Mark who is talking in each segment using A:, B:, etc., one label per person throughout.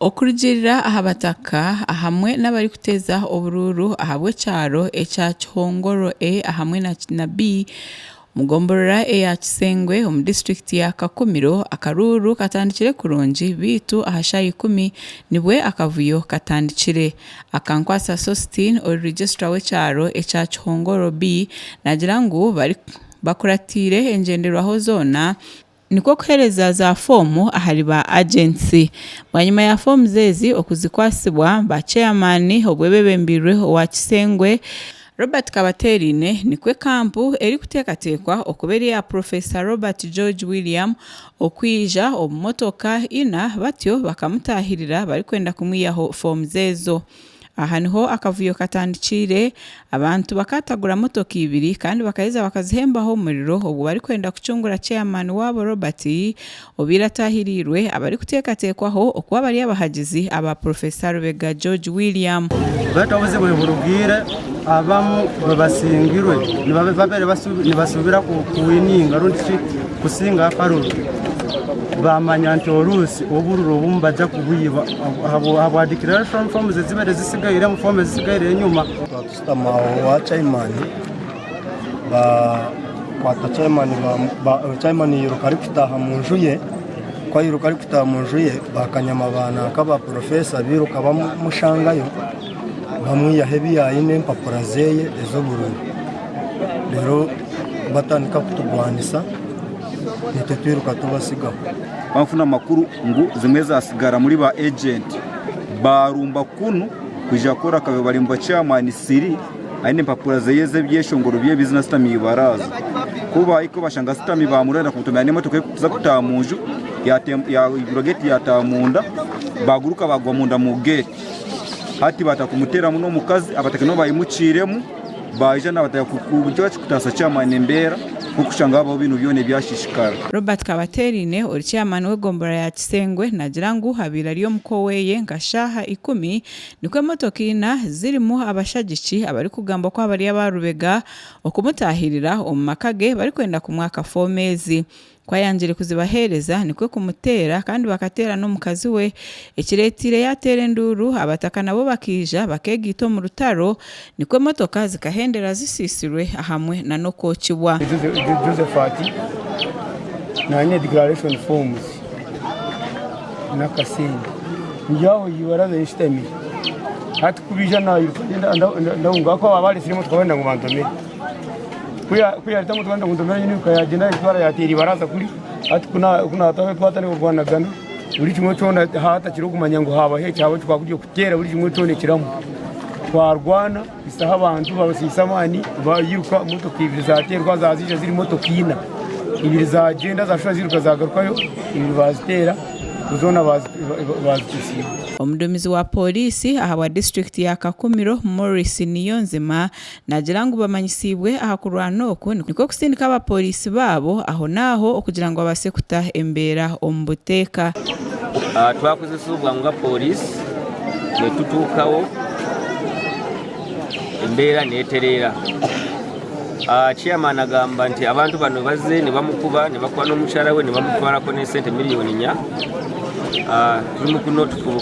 A: Okurugirira ahabataka ahamwe n'abari kuteza obururu ahabwe cyaro echa Chihongoro ahamwe na B mugomborora ya Kisengwe mu district ya Kakumiro akaruru katandikire kurungi bitu ahashayi 10 nibwe akavuyo katandikire akankwasa Sostin o registrar w'ecyaro echa Chihongoro B nagira ngo bari bakuratire engendero aho zona niko kuhereza za fomu ahari ba agency mwanyuma ya fomu zezi okuzikwasibwa ba chairman obwebebembirwe wa Kisengwe Robert Kabaterine nikwe kampu eri kutekatekwa okuberi ya Professor Robert George William okwija omumotoka ina batyo bakamutahirira bari kwenda kumwiyaho fomu zezo aha niho akavuyo katandikire abantu bakatagura motoka 2 kandi bakaiza bakazihembaho umuriro ubwo bari kwenda kucungura chairman wabo Robert obiratahirirwe abari kutekatekwaho okuba bari abahagizi aba Professor Rubega George William
B: batabuze burugire abamu babasingirwe nibasubira kuwininga rundi kusinga parolo bamanya ntorusi obururo bumbaja kubuyiba abo declaration forms zibere zisigaire mu forms zisigaire nyuma
C: tutama wa chairman kwata chairman yiruka ari kutaha mu njuye kwa yiruka ari kutaha mu njuye bakanyama bana kaba professor biruka bamushangayo bamwe yahebi yayine mpapura zeye ezo bururu rero batandika kutugwanisa nitutwiruka tubasigaho
D: bamfuna makuru ngo zimwe zasigara muri ba agent barumba kunu kuja kora kabe bari mu chairman siri aine mpapura zeyeze byeshongoro bye business tami baraza kuba iko bashanga stami bamurenda kutumya ne motoka kuza kutamunju ya gate ya tamunda baguruka bagwa munda mu gate hati batakumutera muno mukazi abatakino bayimuciremu baje nabataya kubujya kutasa chairman mbera kukushanga abo bintu byone byashishikara
A: Robert Kabaterine uri chairman w'egombora ya Kisengwe nagira ngo habira ariyo mukoweye ngashaha 10 nikwe motokina zirimo abashagici abari kugamba ko abari abarubega okumutahirira omumakage bari kwenda ku mwaka 4 mezi kwa yanjire kuzibahereza nikwe kumutera kandi bakatera no mukazi we ekiretire yatere nduru abataka nabo bakija bakegito mu rutaro nikwe motoka zikahendera zisisirwe ahamwe na no kochibwa
B: Josephat na declaration forms na kasini njyaho yibaraza ishitemi hati kubija na ndunga ko abali sirimo twabenda ngo bantome kuya tamu twanda kundomera nyine kayagenda itwara yatiri baraza kuri ati kuna atawe twatane kugwanagana buri kimwe cyona hata kiro kumanya ngo haba he cyabo twakugiye kutera buri kimwe cyone kiramo twarwana isaha abantu babasisamani bayiruka motoka 2 zaterwa zazije ziri motoka 4 2 zagenda zashwa ziruka zagarukayo 2 bazitera uzona bazikisiye
A: Omudumizi wa polisi aha wa district ya Kakumiro Morris Niyonzima nagira ngo bamanyisibwe aha kurwanoko niko kusindika aba polisi babo aho naho okugira ngo abase kuta embera ombuteka
E: twakoze subwa nga polisi netutukawo embera neterera chairman agamba nti abantu bano bazze ne bamukuba ne bakwana omukyala we ne bamutwala ko ne sente miliyoni 4 turimu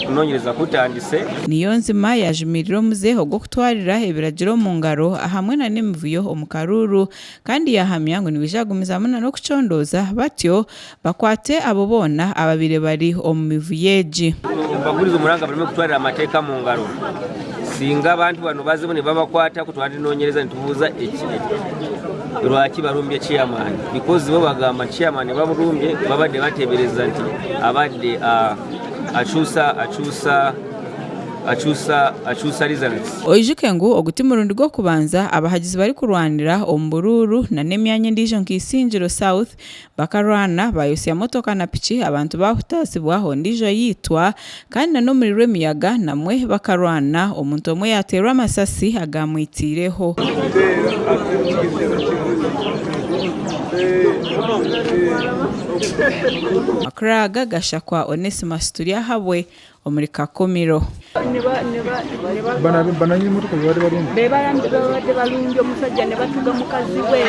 E: kunonyereza kutandise
A: Niyonzima yajumiriro muzeho gwo kutwarira ebiragiro mu ngaro ahamwe na n'imivuyo omukaruru kandi yahamya ngo nibijagumiza muna no kucondoza batyo bakwate abo bona ababire bari omumivuyeji
E: baguriza umuranga barimo kutwarira amateka mu ngaro singa abantu bano baze bone babakwata kutwari nonyereza ntubuza iki rwaki barumbye chairman because bo bagamba chairman baburumbye babade batebereza nti abade achusa results
A: oyijuke ngo ogutimurundi gwo kubanza abahagizi bari kurwanira ombururu na nemyanye ndijo nkisingiro south bakarwana bayose ya motoka na pichi abantu bahutasibwaho ndijo yitwa kandi na no muri remiyaga namwe bakarwana omuntu omwe yaterwa amasasi agamwitireho Akraga gashakwa Onesima Sturia habwe omuri Kakumiro.
F: bananyini motoka bari barungi
G: bebalambye babadde balungi omusajja ne batuga mukazi we